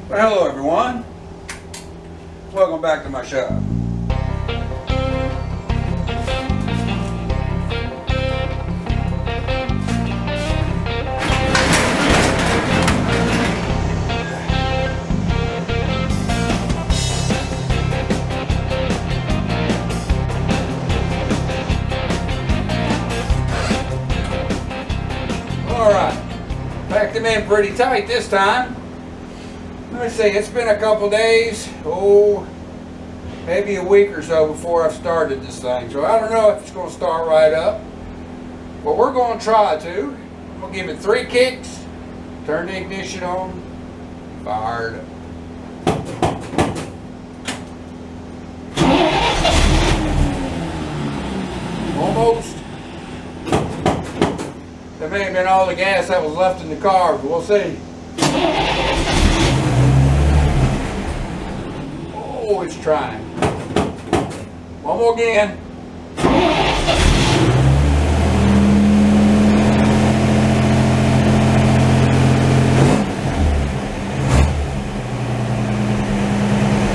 Well, hello everyone. Welcome back to my shop. Alright, packed them in pretty tight this time. Let me see, it's been a couple days, maybe a week or so before I've started this thing. So I don't know if it's going to start right up, but we're going to try to. I'm going to give it 3 kicks, turn the ignition on, fire it up. Almost. That may have been all the gas that was left in the car, but we'll see. Oh, it's trying. One more again.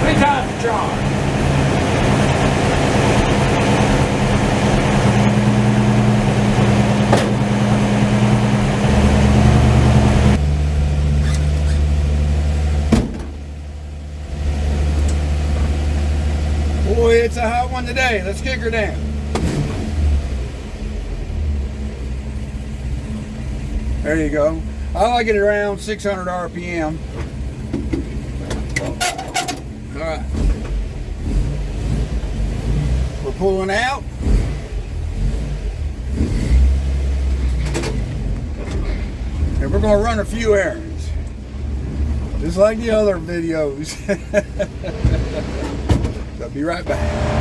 3 times the charge. Boy, it's a hot one today. Let's kick her down. There you go. I like it around 600 RPM. All right. We're pulling out. And we're going to run a few errands. Just like the other videos. I'll be right back.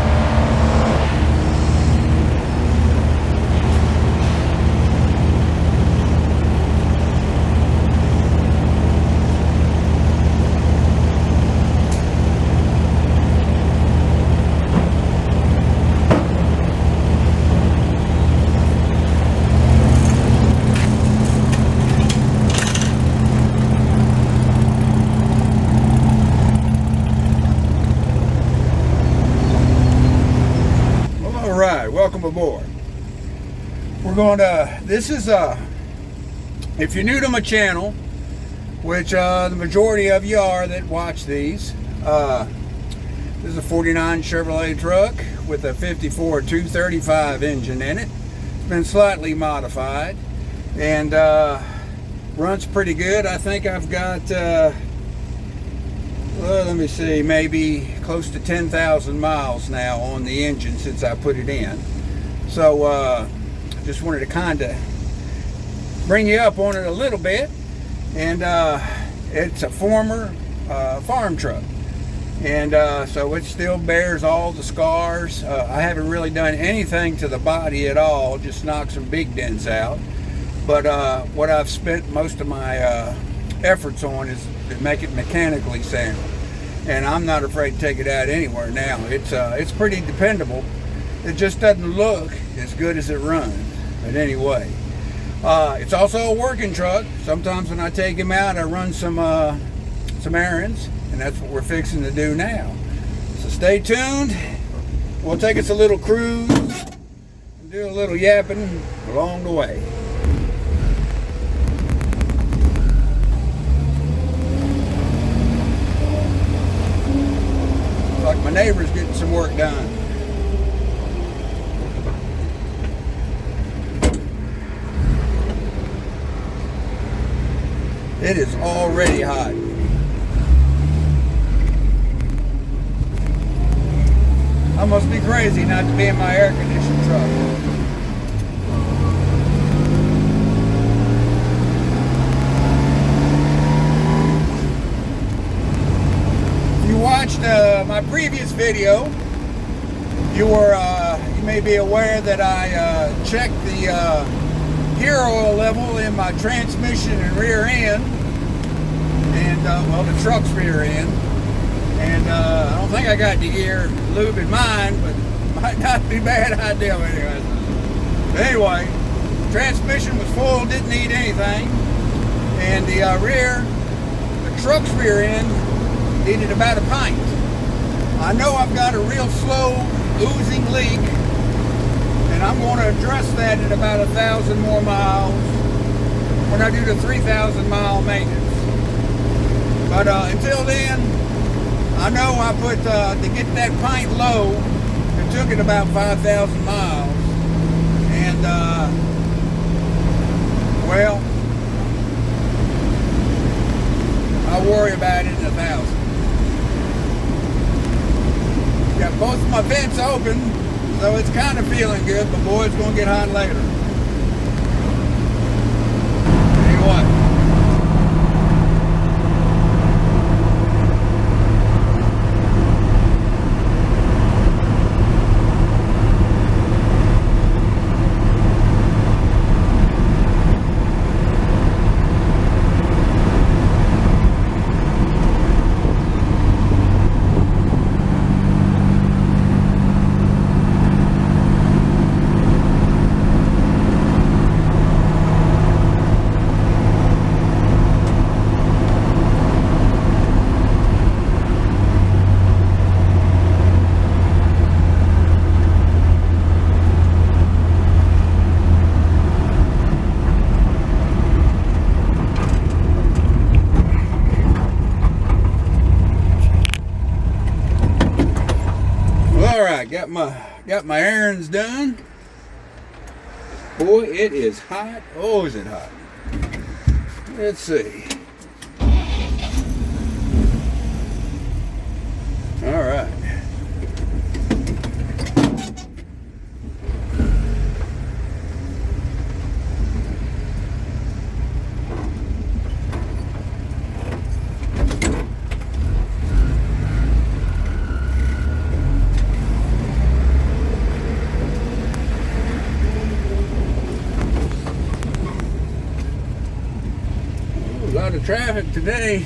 Welcome aboard. We're going to, this is if you're new to my channel, which the majority of you are that watch these, this is a 49 Chevrolet truck with a 54 235 engine in it. It's been slightly modified and runs pretty good. I think I've got well, let me see, maybe close to 10,000 miles now on the engine since I put it in. So I just wanted to kind of bring you up on it a little bit. And it's a former farm truck. And so it still bears all the scars. I haven't really done anything to the body at all, just knocked some big dents out. But what I've spent most of my efforts on is to make it mechanically sound, and I'm not afraid to take it out anywhere now. It's pretty dependable. It just doesn't look as good as it runs. But anyway, it's also a working truck. Sometimes when I take him out, I run some errands, and that's what we're fixing to do now. So stay tuned. We'll take us a little cruise and do a little yapping along the way. Like my neighbor's getting some work done. It is already hot. I must be crazy not to be in my air-conditioned truck. Watched my previous video, you may be aware that I checked the gear oil level in my transmission and rear end, and well, the truck's rear end, and I don't think I got the gear lube in mine, but it might not be a bad idea anyway. But anyway, transmission was full, didn't need anything, and the rear, the truck's rear end needed about a pint. I know I've got a real slow oozing leak, and I'm going to address that in about 1,000 more miles when I do the 3,000 mile maintenance. But until then, I know I put, to get that pint low, it took it about 5,000 miles. And, well, I'll worry about it in 1,000. Got both of my vents open, so it's kind of feeling good, but boy, it's going to get hot later. Tell you what. Got my errands done. Boy, it is hot. Oh, is it hot? Let's see. All right. A lot of traffic today.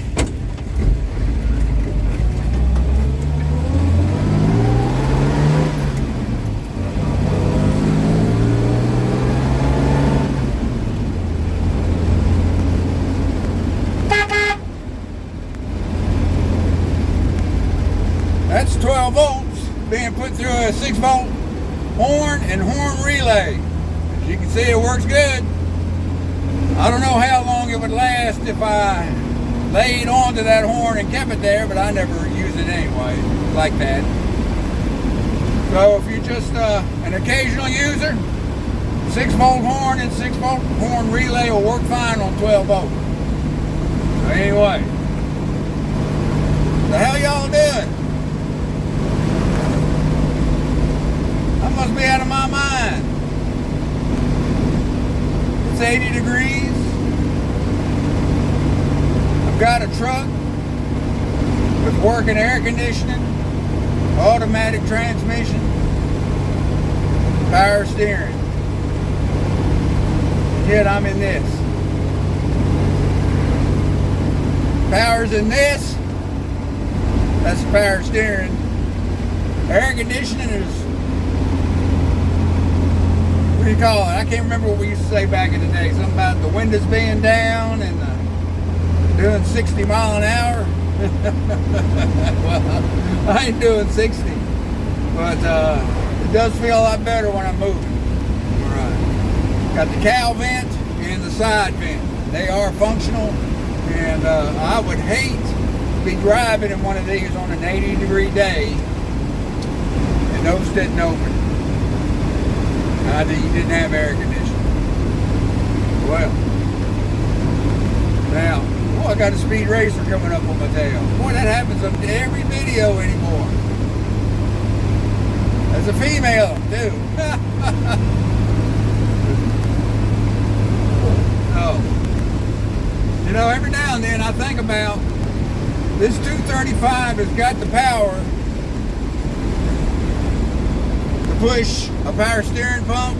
That's 12 volts being put through a 6-volt horn and horn relay. As you can see, it works good. I don't know how long it would last if I laid onto that horn and kept it there, but I never use it anyway, like that. So if you're just an occasional user, 6-volt horn and 6-volt horn relay will work fine on 12 volts. So anyway, the hell y'all doing? I must be out of my mind. It's 80 degrees. I've got a truck with working air conditioning, automatic transmission, power steering. Yet I'm in this. Power's in this. That's the power steering. Air conditioning is, what do you call it? I can't remember what we used to say back in the day. Something about the windows being down and doing 60 mile an hour. Well, I ain't doing 60, but it does feel a lot better when I'm moving. All right. Got the cow vent and the side vent. They are functional, and I would hate to be driving in one of these on an 80-degree day and those didn't open. You didn't have air conditioning. Well, now, boy, I got a speed racer coming up on my tail. Boy, that happens on every video anymore. There's a female, too. Oh. You know, every now and then I think about this 235 has got the power push a power steering pump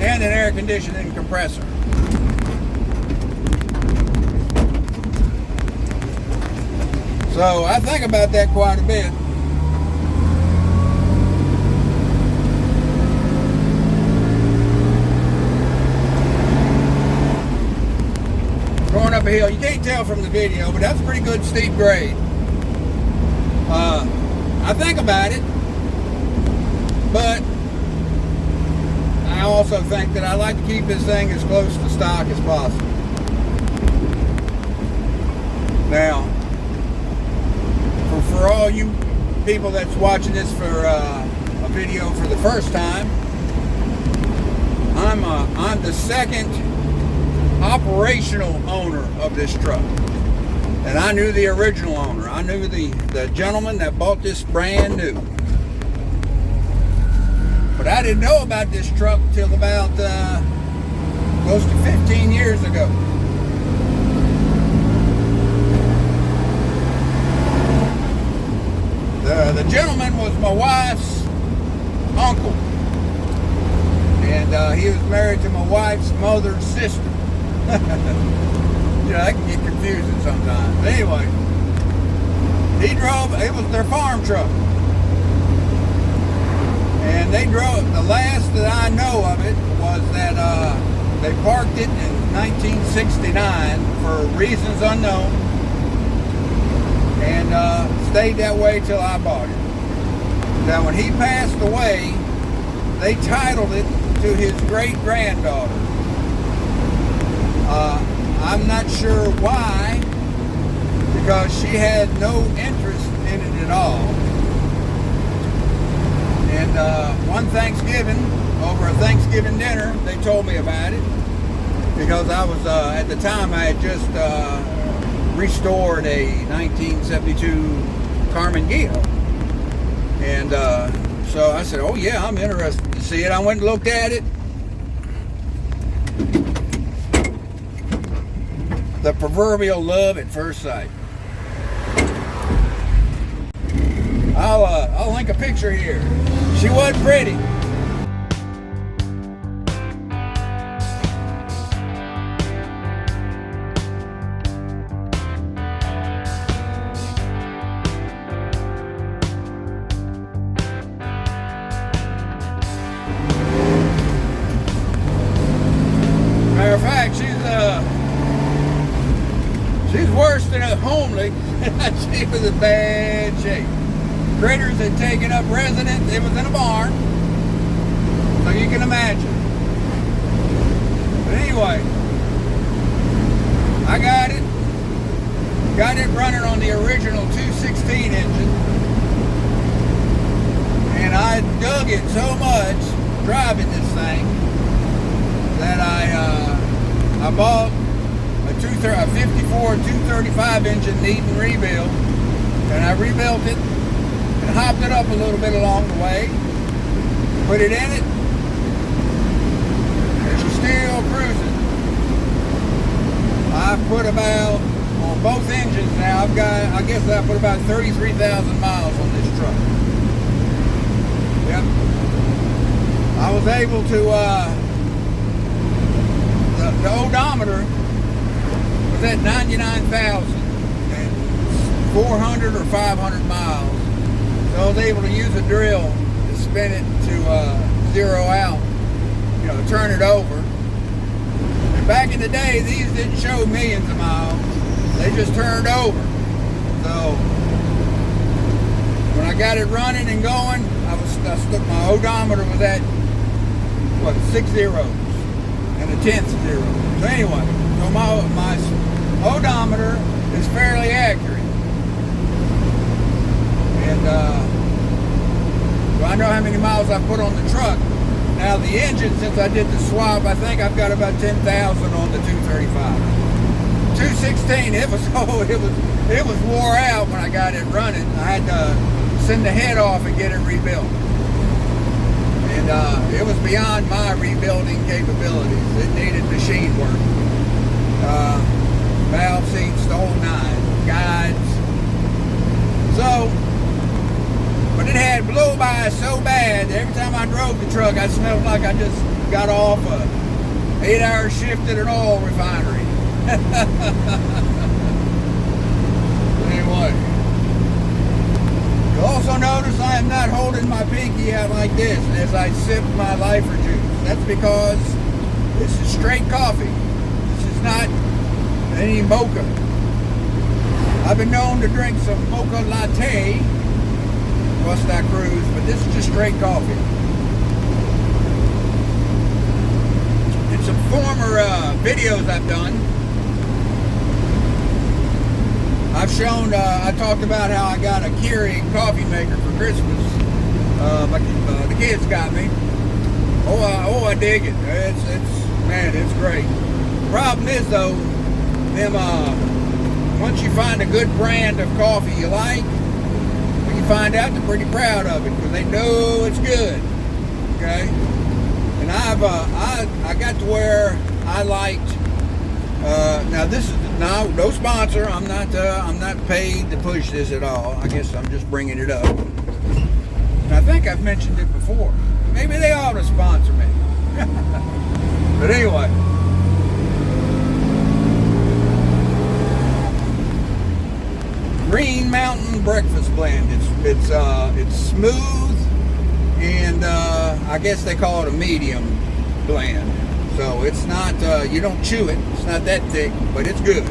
and an air conditioning compressor. So I think about that quite a bit. Going up a hill. You can't tell from the video, but that's a pretty good steep grade. I think about it, but I also think that I like to keep this thing as close to stock as possible. Now, for all you people that's watching this for a video for the first time, I'm the second operational owner of this truck. And I knew the original owner. I knew the gentleman that bought this brand new. But I didn't know about this truck till about close to 15 years ago. The gentleman was my wife's uncle. And he was married to my wife's mother's sister. You know, that can get confusing sometimes. But anyway, he drove, it was their farm truck. And they drove, the last that I know of it was that they parked it in 1969 for reasons unknown. And stayed that way till I bought it. Now when he passed away, they titled it to his great-granddaughter. I'm not sure why, because she had no interest in it at all. And one Thanksgiving, over a Thanksgiving dinner, they told me about it, because I was, at the time, I had just restored a 1972 Carmen Gio. And so I said, oh yeah, I'm interested to see it. I went and looked at it. The proverbial love at first sight. I'll link a picture here. She wasn't pretty. Matter of fact, she's worse than a homely. She was in bad shape. Critters had taken up residence. It was in a barn, so you can imagine. But anyway, I got it running on the original 216 engine, and I dug it so much driving this thing that I bought a 54 235 engine needing rebuild, and I rebuilt it and hopped it up a little bit along the way, put it in it, and she's still cruising. I've put about, on both engines now, I guess I put about 33,000 miles on this truck. Yep. I was able to, the odometer was at 99,400 or 500 miles. So I was able to use a drill to spin it to zero out, you know, turn it over. And back in the day, these didn't show millions of miles. They just turned over. So when I got it running and going, my odometer was at, what, 6 zeros and a 10th zero. So anyway, so my odometer is fairly accurate. And so I know how many miles I put on the truck. Now the engine, since I did the swap, I think I've got about 10,000 on the 235. 216, it was wore out when I got it running. I had to send the head off and get it rebuilt. And it was beyond my rebuilding capabilities. It needed machine work. Valve seats, the whole nine, guides. So, but it had blow by so bad that every time I drove the truck, I smelled like I just got off a 8-hour shift at an oil refinery. Anyway, you'll also notice I am not holding my pinky out like this as I sip my lifer juice. That's because this is straight coffee. This is not Any mocha. I've been known to drink some mocha latte whilst I cruise, but this is just straight coffee. In some former videos I've done, I've shown, I talked about how I got a Keurig coffee maker for Christmas. The kids got me. I dig it. Man, it's great. Problem is though, once you find a good brand of coffee you like, when you find out, they're pretty proud of it because they know it's good. Okay, and I got to where I liked. Now this is no sponsor. I'm not paid to push this at all. I guess I'm just bringing it up. And I think I've mentioned it before. Maybe they ought to sponsor me. But anyway. Green Mountain Breakfast Blend. It's smooth, and I guess they call it a medium blend. So it's not, you don't chew it. It's not that thick, but it's good.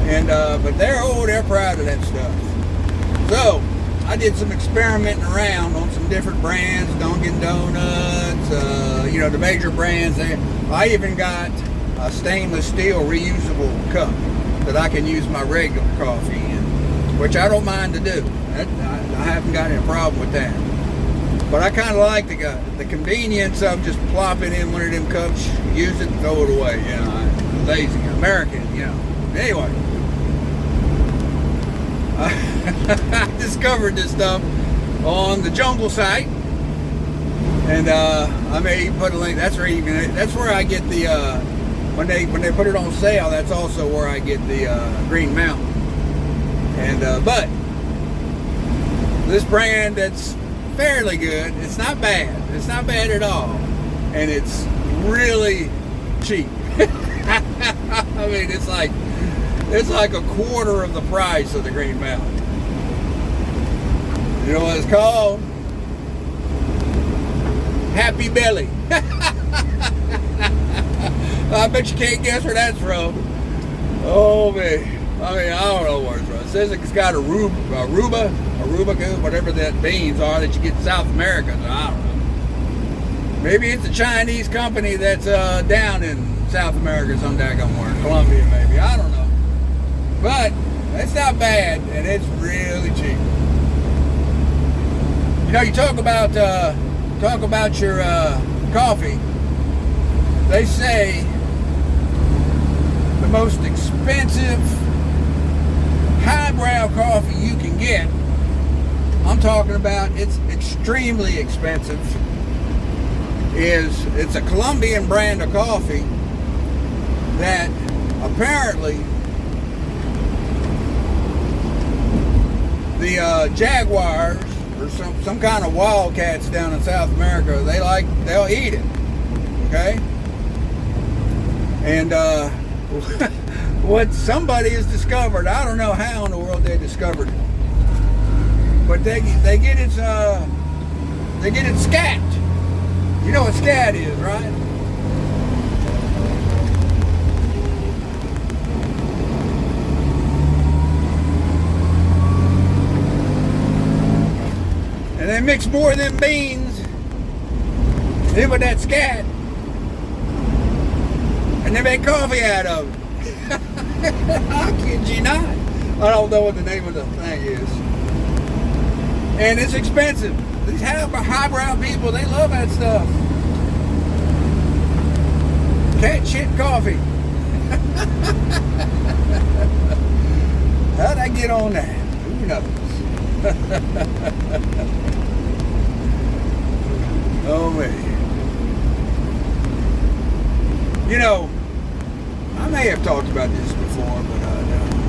And but they're proud of that stuff. So I did some experimenting around on some different brands, Dunkin' Donuts, the major brands there. I even got a stainless steel reusable cup that I can use my regular coffee in, which I don't mind to do. I haven't got any problem with that. But I kind of like the convenience of just plopping in one of them cups, use it, throw it away. Lazy American. Anyway, I discovered this stuff on the Jungle site, and I may put a link. That's where I get the when they put it on sale. That's also where I get the Green Mountain. And but this brand that's fairly good. It's not bad. It's not bad at all, and it's really cheap. I mean, it's like a quarter of the price of the Green Mountain. You know what it's called? Happy Belly. I bet you can't guess where that's from. Oh man. I mean, I don't know where it's from. It says it's got Aruba, whatever that beans are that you get in South America. So I don't know. Maybe it's a Chinese company that's down in South America some daggone where. Colombia maybe. I don't know. But it's not bad, and it's really cheap. You talk about your coffee. They say the most expensive highbrow coffee you can get, I'm talking about it's extremely expensive, it's a Colombian brand of coffee that apparently the jaguars or some kind of wildcats down in South America, they'll eat it. Okay? And what somebody has discovered, I don't know how in the world they discovered it, but they get its scat. You know what scat is, right? And they mix more of them beans in with that scat, and they make coffee out of it. I kid you not. I don't know what the name of the thing is. And it's expensive. These highbrow people, they love that stuff. Cat shit coffee. How'd I get on that? Who knows? Oh man. I may have talked about this before, but a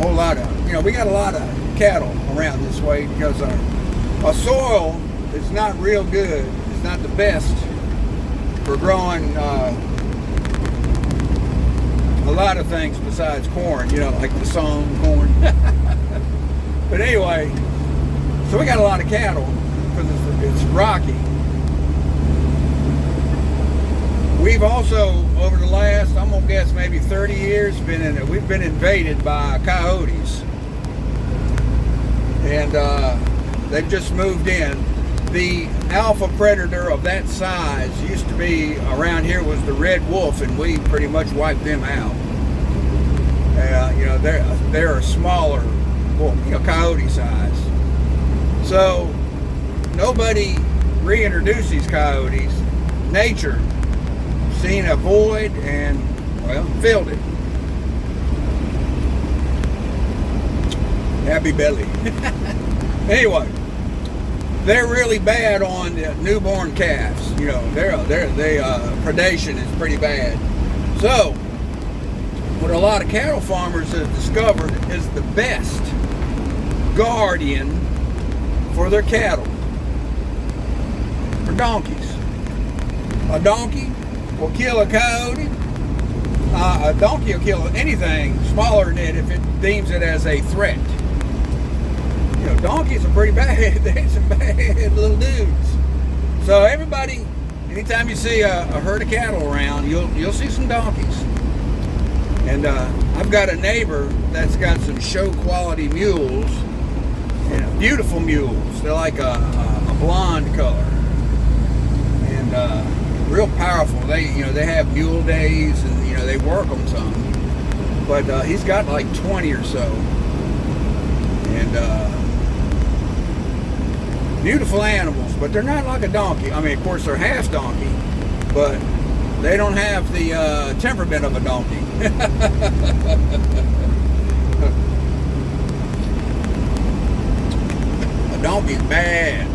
whole lot of, we got a lot of cattle around this way because our soil is not real good. It's not the best for growing a lot of things besides corn, like the sown corn. But anyway, so we got a lot of cattle because it's rocky. We've also, over the last, I'm gonna guess maybe 30 years, we've been invaded by coyotes, and they've just moved in. The alpha predator of that size used to be around here was the red wolf, and we pretty much wiped them out. You know, they're a smaller, well, you know, coyote size. So nobody reintroduced these coyotes. Nature seen a void and, well, filled it. Happy belly. Anyway, they're really bad on newborn calves. You know, predation is pretty bad. So, what a lot of cattle farmers have discovered is the best guardian for their cattle are donkeys. A donkey will kill a coyote. A donkey will kill anything smaller than it if it deems it as a threat. You know, donkeys are pretty bad. They're some bad little dudes. So everybody, anytime you see a herd of cattle around, you'll see some donkeys. And I've got a neighbor that's got some show quality mules, you know, beautiful mules. They're like a blonde color, and real powerful. They have mule days, and you know, they work them some. But he's got like 20 or so, and beautiful animals. But they're not like a donkey. I mean, of course, they're half donkey, but they don't have the temperament of a donkey. A donkey's bad.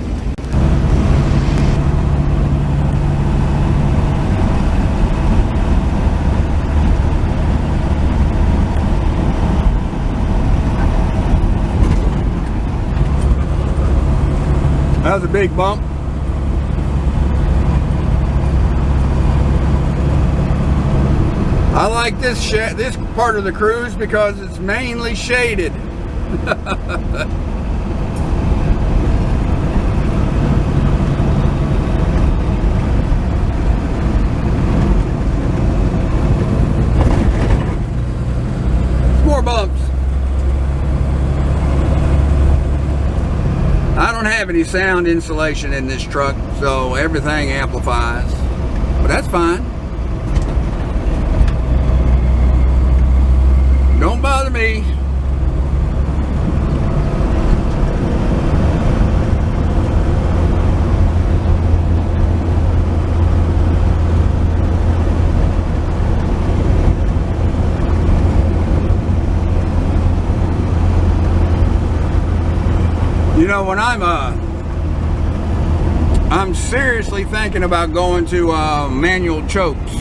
That was a big bump. I like this part of the cruise because it's mainly shaded. More bumps. I don't have any sound insulation in this truck, so everything amplifies, but that's fine. Don't bother me. You know, when I'm seriously thinking about going to manual chokes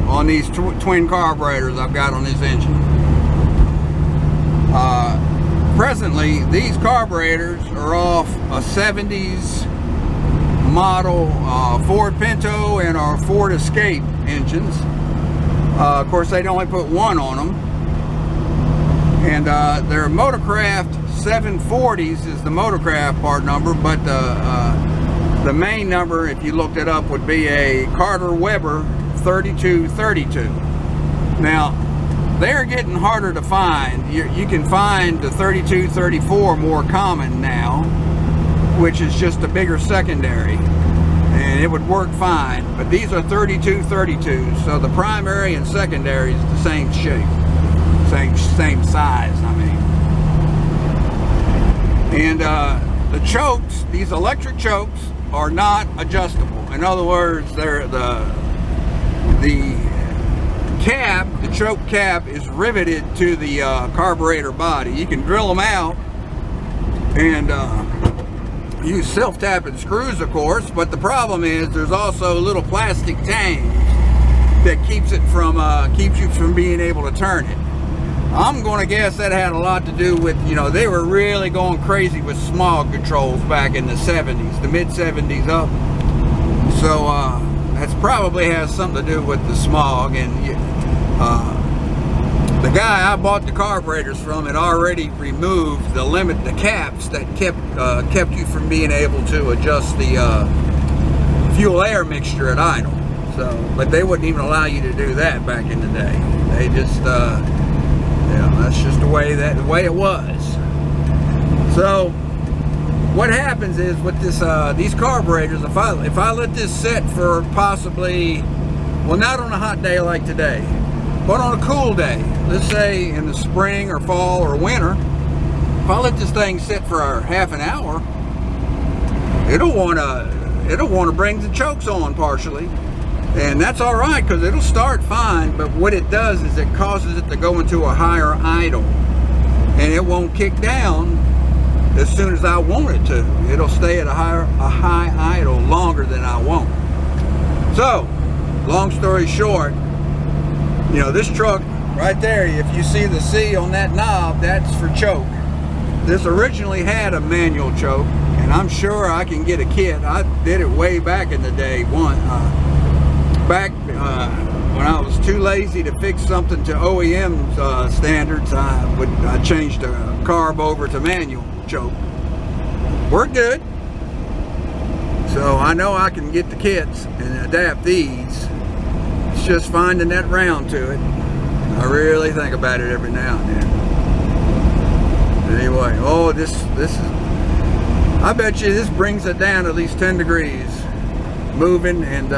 on these twin carburetors I've got on this engine. Presently, these carburetors are off a 70s model Ford Pinto and our Ford Escape engines. Of course, they'd only put one on them. And their Motorcraft 740s is the Motorcraft part number, but the main number, if you looked it up, would be a Carter Weber 3232. Now, they're getting harder to find. You can find the 3234 more common now, which is just a bigger secondary, and it would work fine. But these are 3232s, so the primary and secondary is the same shape, same size, I mean. And the chokes, these electric chokes, are not adjustable. In other words, they're the cap, the choke cap, is riveted to the carburetor body. You can drill them out and use self-tapping screws, of course, but the problem is there's also little plastic tangs that keeps you from being able to turn it. I'm going to guess that had a lot to do with, you know, they were really going crazy with smog controls back in the 70s, the mid-70s up. So that's probably has something to do with the smog. And the guy I bought the carburetors from had already removed the caps that kept you from being able to adjust the fuel air mixture at idle. So, but they wouldn't even allow you to do that back in the day. They just, that's just the way it was. So, what happens is with this, these carburetors, if I let this sit for possibly, well, not on a hot day like today, but on a cool day, let's say in the spring or fall or winter, if I let this thing sit for half an hour, it'll want to bring the chokes on partially, and that's all right because it'll start fine. But what it does is it causes it to go into a higher idle, and it won't kick down as soon as I want it to. It'll stay at a high idle longer than I want. So, long story short, this truck right there, if you see the C on that knob, that's for choke. This originally had a manual choke, and I'm sure I can get a kit. I did it way back in the day, when I was too lazy to fix something to OEM standards. I changed the carb over to manual choke. Worked good. So I know I can get the kits and adapt these. It's just finding that round to it. I really think about it every now and then. Anyway, oh, this is, I bet you this brings it down at least 10 degrees moving and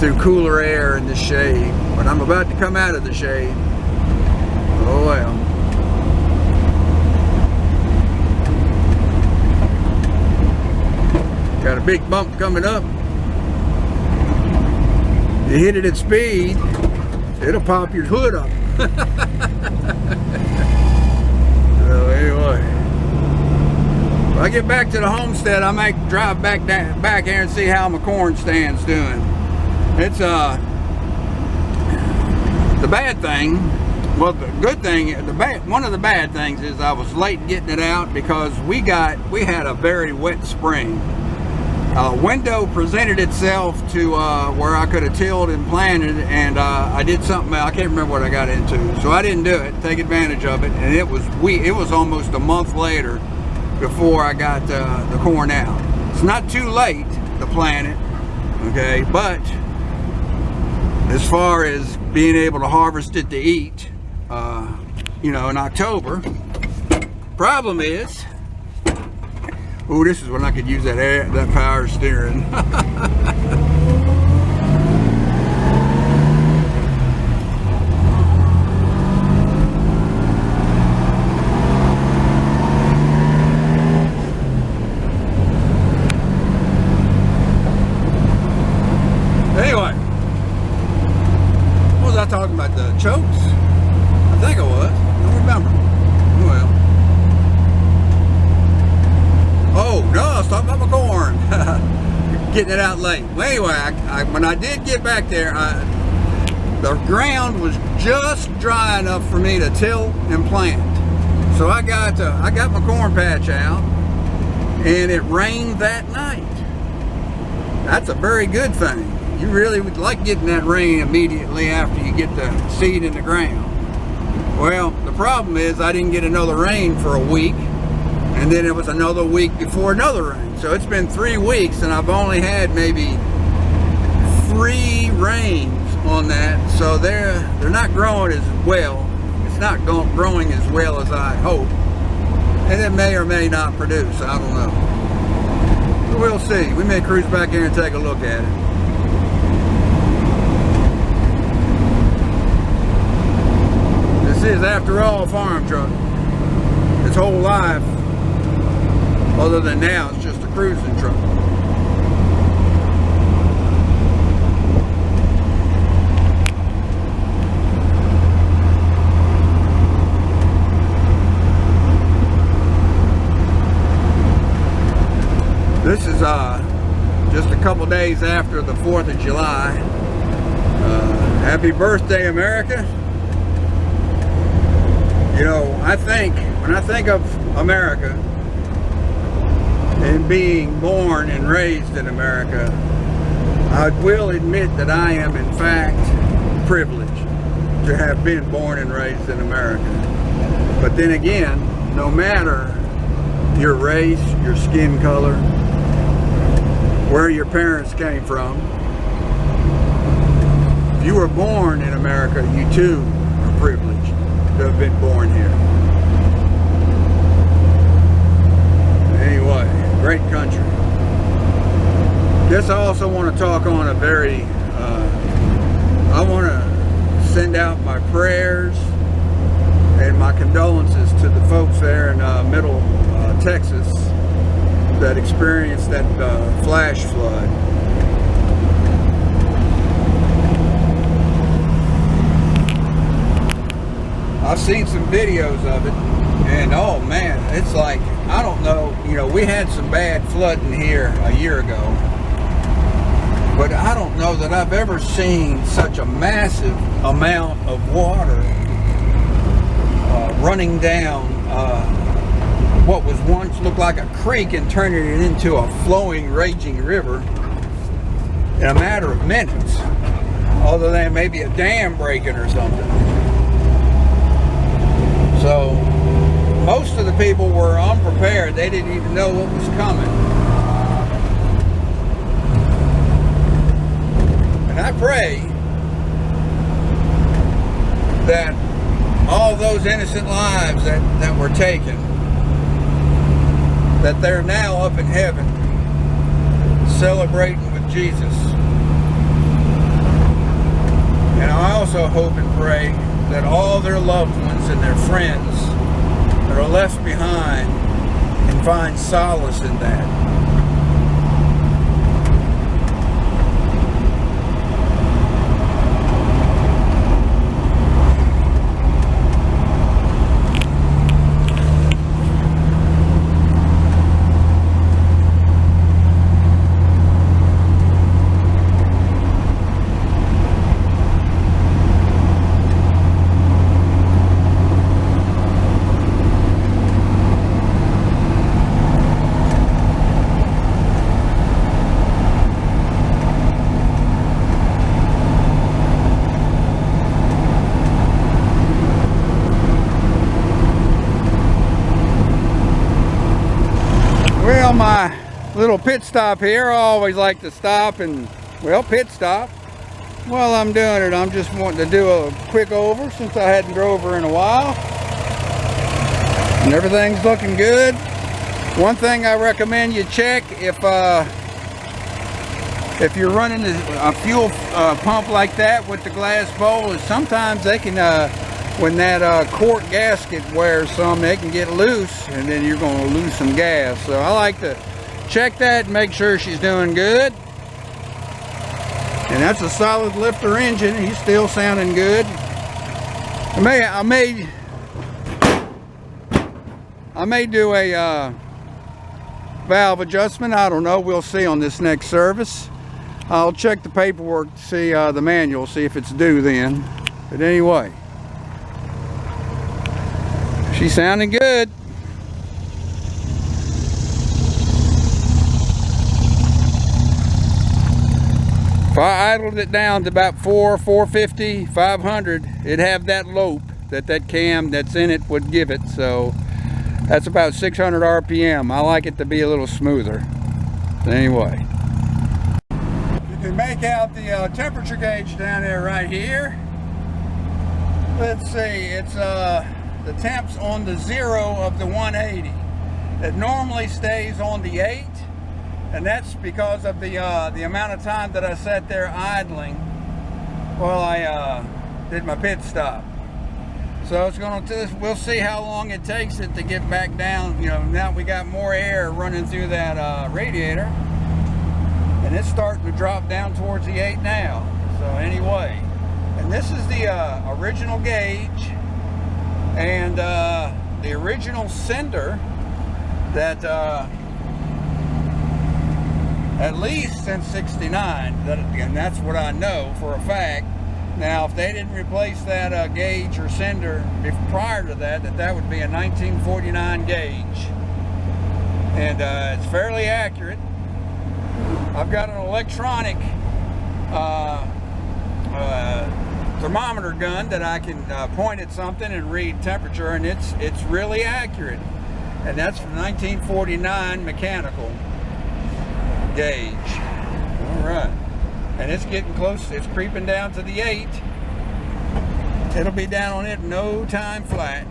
through cooler air in the shade. But I'm about to come out of the shade. Oh well. Got a big bump coming up. You hit it at speed, it'll pop your hood up. So anyway, when I get back to the homestead, I might drive back here and see how my corn stand's doing. It's the bad thing. Well, the good thing, one of the bad things is I was late getting it out because we had a very wet spring. Window presented itself to where I could have tilled and planted, and I did something. I can't remember what I got into, so I didn't do it. Take advantage of it, and it was almost a month later before I got the corn out. It's not too late to plant it, okay, but as far as being able to harvest it to eat, in October, problem is, oh, this is when I could use that power steering. Anyway, what was I talking about? The chokes? I think I was. I don't remember. Well. Oh, no, I was talking about my corn. Getting it out late. Well, anyway, when I did get back there, the ground was just dry enough for me to till and plant. So I got my corn patch out, and it rained that night. That's a very good thing. You really would like getting that rain immediately after you get the seed in the ground. Well, the problem is I didn't get another rain for a week. And then it was another week before another rain. So it's been 3 weeks, and I've only had maybe 3 rains on that. So they're not growing as well. It's not growing as well as I hope. And it may or may not produce. I don't know. So we'll see. We may cruise back here and take a look at it. This is, after all, a farm truck. Its whole life, other than now, it's just a cruising truck. This is just a couple days after the 4th of July. Happy birthday, America. When I think of America and being born and raised in America, I will admit that I am in fact privileged to have been born and raised in America. But then again, no matter your race, your skin color, where your parents came from, if you were born in America, you too are privileged to have been born here. Anyway, great country. Guess I also want to talk on a very, I want to send out my prayers and my condolences to the folks there in middle Texas that experienced that flash flood. I've seen some videos of it, and oh man, it's like, I don't know, you know, we had some bad flooding here a year ago, but I don't know that I've ever seen such a massive amount of water running down what was once looked like a creek and turning it into a flowing, raging river in a matter of minutes, other than maybe a dam breaking or something. So most of the people were unprepared. They didn't even know what was coming. And I pray that all those innocent lives that were taken, that they're now up in heaven celebrating with Jesus. And I also hope and pray that all their loved ones and their friends that are left behind can find solace in that. Well, my little pit stop here, I always like to stop and, well, pit stop. While I'm doing it, I'm just wanting to do a quick over since I hadn't drove her in a while. And everything's looking good. One thing I recommend you check if you're running a fuel pump like that with the glass bowl is sometimes they can, when that quart gasket wears some, they can get loose and then you're going to lose some gas. So I like to check that and make sure she's doing good. And that's a solid lifter engine. He's still sounding good. I may do a valve adjustment. I don't know. We'll see on this next service. I'll check the paperwork to see the manual, see if it's due then. But anyway, she's sounding good. If I idled it down to about 450, 500, it'd have that lope that cam that's in it would give it. So that's about 600 RPM. I like it to be a little smoother. Anyway, you can make out the temperature gauge down there right here. Let's see, it's the temp's on the 0 of the 180. It normally stays on the 8, and that's because of the amount of time that I sat there idling while I did my pit stop. So it's we'll see how long it takes it to get back down. You know, now we got more air running through that radiator, and it's starting to drop down towards the 8 now. So anyway, and this is the original gauge and the original sender that at least since '69, and that's what I know for a fact. Now, if they didn't replace that gauge or sender prior to that would be a 1949 gauge. And it's fairly accurate. I've got an electronic thermometer gun that I can point at something and read temperature, and it's really accurate. And that's from 1949 mechanical gauge. All right. and it's getting close. It's creeping down to the 8. It'll be down on it no time flat.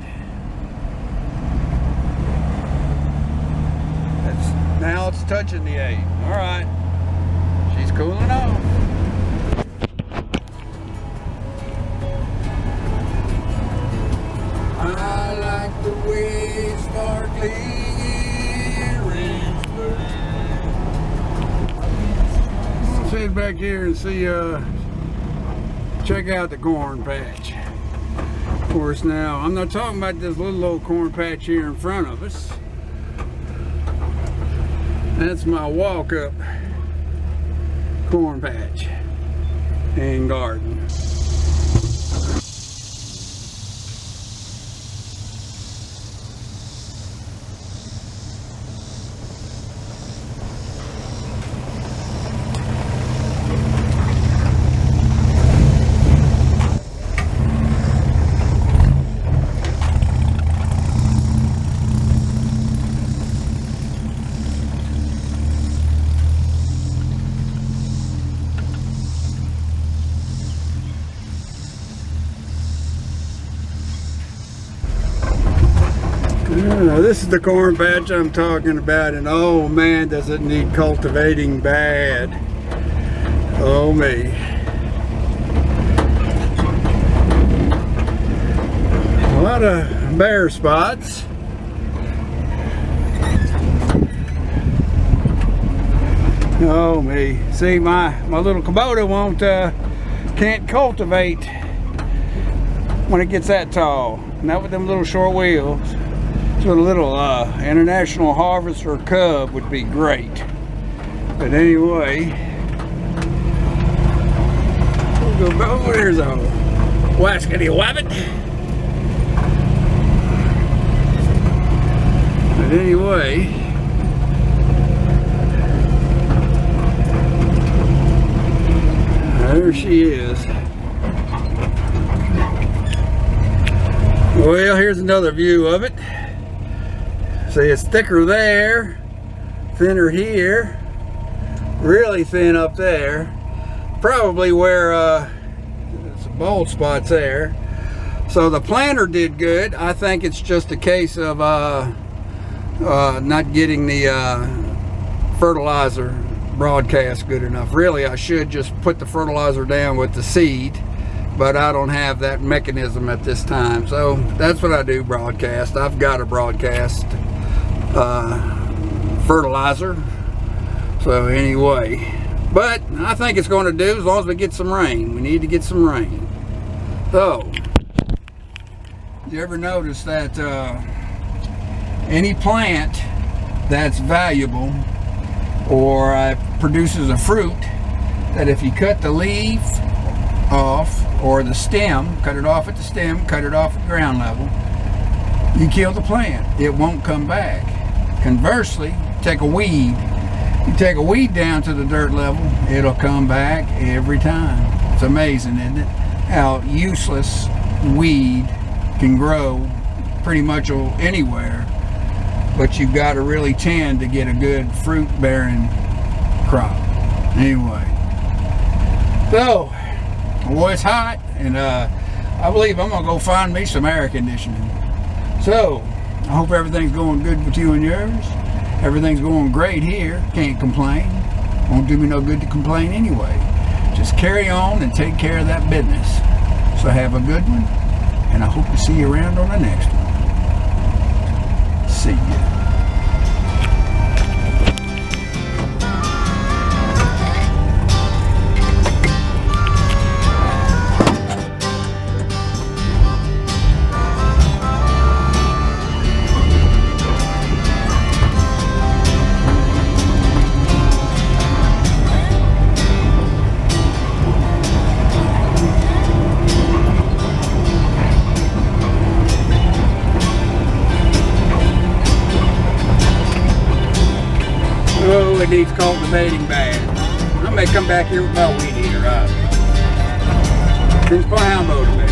Now it's touching the 8. All right, she's cooling off. I like the way sparkling earrings burn. Let's head back here and see, check out the corn patch. Of course, now I'm not talking about this little old corn patch here in front of us. That's my walk-up corn patch and garden. This is the corn patch I'm talking about, and oh man, does it need cultivating bad. Oh me. A lot of bare spots. Oh me. See, my little Kubota can't cultivate when it gets that tall. Not with them little short wheels. So a little International Harvester Cub would be great. But anyway, we'll go, oh, there's a waskety wabbit. But anyway, there she is. Well, here's another view of it. See, it's thicker there, thinner here, really thin up there. Probably where some bald spots there. So the planter did good. I think it's just a case of not getting the fertilizer broadcast good enough. Really, I should just put the fertilizer down with the seed, but I don't have that mechanism at this time. So that's what I do, broadcast. I've got a broadcast fertilizer. So anyway, but I think it's going to do as long as we get some rain. We need to get some rain. So, you ever notice that any plant that's valuable or produces a fruit, that if you cut the leaf off or the stem, cut it off at the stem, cut it off at ground level, you kill the plant. It won't come back. Conversely, take a weed. You take a weed down to the dirt level, it'll come back every time. It's amazing, isn't it? How useless weed can grow pretty much anywhere, but you've got to really tend to get a good fruit-bearing crop. Anyway, so, boy, it's hot, and I believe I'm gonna go find me some air conditioning. So, I hope everything's going good with you and yours. Everything's going great here. Can't complain. Won't do me no good to complain anyway. Just carry on and take care of that business. So have a good one, and I hope to see you around on the next one. See ya. Oh, it needs cultivating bad. I may come back here with my weed eater. Depends upon how I'm motivated.